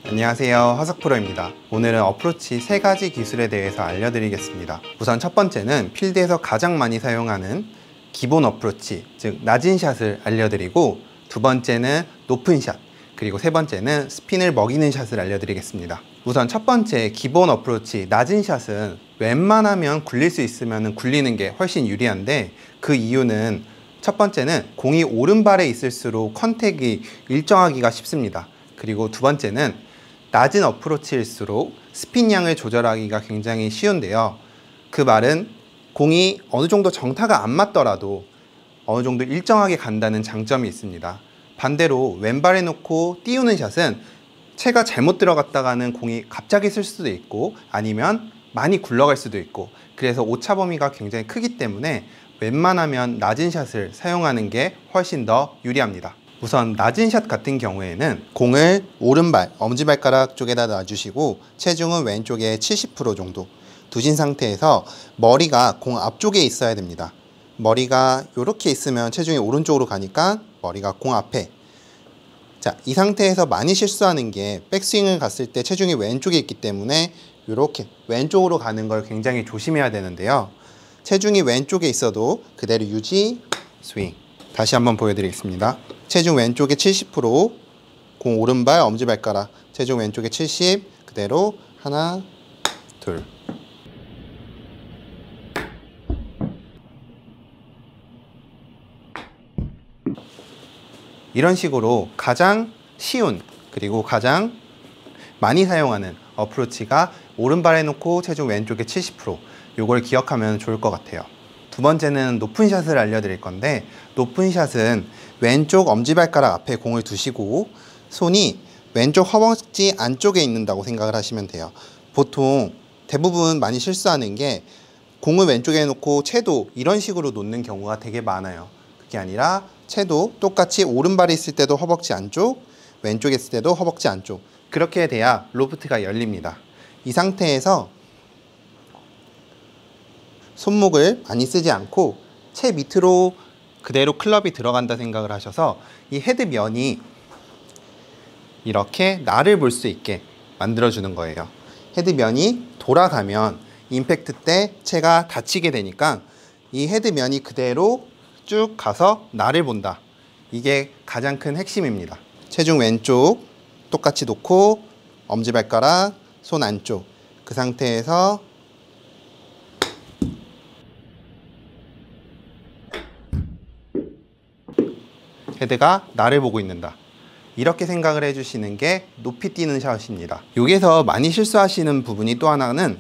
안녕하세요, 화석프로입니다. 오늘은 어프로치 3가지 기술에 대해서 알려드리겠습니다. 우선 첫 번째는 필드에서 가장 많이 사용하는 기본 어프로치, 즉 낮은 샷을 알려드리고, 두 번째는 높은 샷, 그리고 세 번째는 스핀을 먹이는 샷을 알려드리겠습니다. 우선 첫 번째 기본 어프로치 낮은 샷은 웬만하면 굴릴 수 있으면 굴리는 게 훨씬 유리한데, 그 이유는 첫 번째는 공이 오른발에 있을수록 컨택이 일정하기가 쉽습니다. 그리고 두 번째는 낮은 어프로치일수록 스핀 양을 조절하기가 굉장히 쉬운데요. 그 말은 공이 어느 정도 정타가 안 맞더라도 어느 정도 일정하게 간다는 장점이 있습니다. 반대로 왼발에 놓고 띄우는 샷은 채가 잘못 들어갔다가는 공이 갑자기 쓸 수도 있고 아니면 많이 굴러갈 수도 있고, 그래서 오차 범위가 굉장히 크기 때문에 웬만하면 낮은 샷을 사용하는 게 훨씬 더 유리합니다. 우선 낮은 샷 같은 경우에는 공을 오른발, 엄지발가락 쪽에다 놔주시고 체중은 왼쪽에 70% 정도 두신 상태에서 머리가 공 앞쪽에 있어야 됩니다. 머리가 이렇게 있으면 체중이 오른쪽으로 가니까 머리가 공 앞에. 자, 이 상태에서 많이 실수하는 게 백스윙을 갔을 때 체중이 왼쪽에 있기 때문에 이렇게 왼쪽으로 가는 걸 굉장히 조심해야 되는데요. 체중이 왼쪽에 있어도 그대로 유지, 스윙. 다시 한번 보여드리겠습니다. 체중 왼쪽에 70%, 공 오른발, 엄지발가락, 체중 왼쪽에 70, 그대로 하나, 둘. 이런 식으로 가장 쉬운, 그리고 가장 많이 사용하는 어프로치가 오른발에 놓고 체중 왼쪽에 70%, 요걸 기억하면 좋을 것 같아요. 두 번째는 높은 샷을 알려드릴 건데, 높은 샷은 왼쪽 엄지발가락 앞에 공을 두시고 손이 왼쪽 허벅지 안쪽에 있는다고 생각을 하시면 돼요. 보통 대부분 많이 실수하는 게 공을 왼쪽에 놓고 채도 이런 식으로 놓는 경우가 되게 많아요. 그게 아니라 채도 똑같이 오른발에 있을 때도 허벅지 안쪽, 왼쪽에 있을 때도 허벅지 안쪽, 그렇게 돼야 로프트가 열립니다. 이 상태에서 손목을 많이 쓰지 않고 채 밑으로 그대로 클럽이 들어간다 생각을 하셔서 이 헤드면이 이렇게 나를 볼 수 있게 만들어주는 거예요. 헤드면이 돌아가면 임팩트 때 채가 다치게 되니까 이 헤드면이 그대로 쭉 가서 나를 본다. 이게 가장 큰 핵심입니다. 체중 왼쪽 똑같이 놓고 엄지발가락, 손 안쪽, 그 상태에서 헤드가 나를 보고 있는다. 이렇게 생각을 해주시는 게 높이 뛰는 샷입니다. 여기서 많이 실수하시는 부분이 또 하나는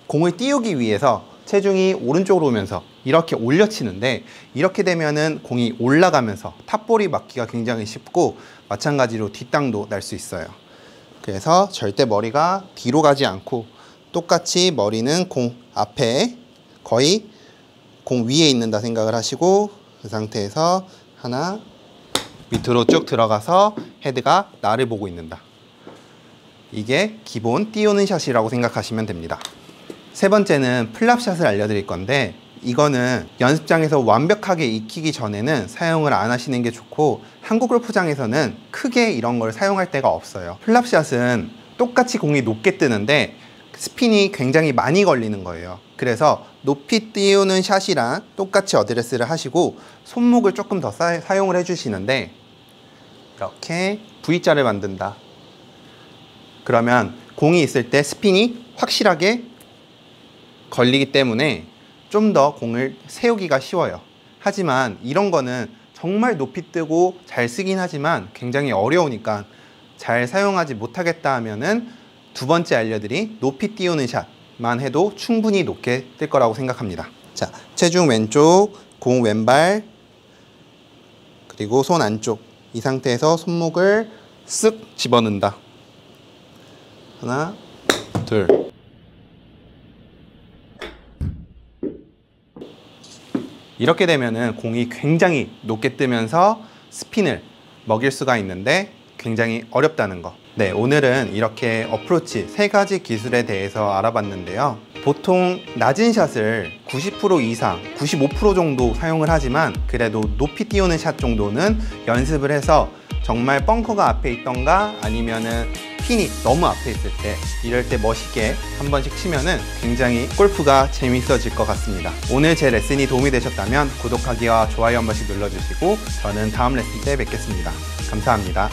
공을 띄우기 위해서 체중이 오른쪽으로 오면서 이렇게 올려치는데, 이렇게 되면은 공이 올라가면서 탑볼이 맞기가 굉장히 쉽고 마찬가지로 뒷땅도 날 수 있어요. 그래서 절대 머리가 뒤로 가지 않고 똑같이 머리는 공 앞에, 거의 공 위에 있는다 생각을 하시고 그 상태에서 하나, 밑으로 쭉 들어가서 헤드가 나를 보고 있는다. 이게 기본 띄우는 샷이라고 생각하시면 됩니다. 세 번째는 플랍샷을 알려드릴 건데, 이거는 연습장에서 완벽하게 익히기 전에는 사용을 안 하시는 게 좋고, 한국 골프장에서는 크게 이런 걸 사용할 데가 없어요. 플랍샷은 똑같이 공이 높게 뜨는데 스핀이 굉장히 많이 걸리는 거예요. 그래서 높이 띄우는 샷이랑 똑같이 어드레스를 하시고 손목을 조금 더 사용을 해주시는데, 이렇게 V자를 만든다. 그러면 공이 있을 때 스핀이 확실하게 걸리기 때문에 좀 더 공을 세우기가 쉬워요. 하지만 이런 거는 정말 높이 뜨고 잘 쓰긴 하지만 굉장히 어려우니까 잘 사용하지 못하겠다 하면은 두 번째 알려드린 높이 띄우는 샷만 해도 충분히 높게 뜰 거라고 생각합니다. 자, 체중 왼쪽, 공 왼발, 그리고 손 안쪽, 이 상태에서 손목을 쓱 집어넣는다. 하나, 둘. 이렇게 되면은 공이 굉장히 높게 뜨면서 스핀을 먹일 수가 있는데 굉장히 어렵다는 거. 네, 오늘은 이렇게 어프로치 3가지 기술에 대해서 알아봤는데요. 보통 낮은 샷을 90% 이상, 95% 정도 사용을 하지만 그래도 높이 띄우는 샷 정도는 연습을 해서 정말 벙커가 앞에 있던가 아니면은 핀이 너무 앞에 있을 때, 이럴 때 멋있게 한 번씩 치면은 굉장히 골프가 재밌어질 것 같습니다. 오늘 제 레슨이 도움이 되셨다면 구독하기와 좋아요 한 번씩 눌러주시고 저는 다음 레슨 때 뵙겠습니다. 감사합니다.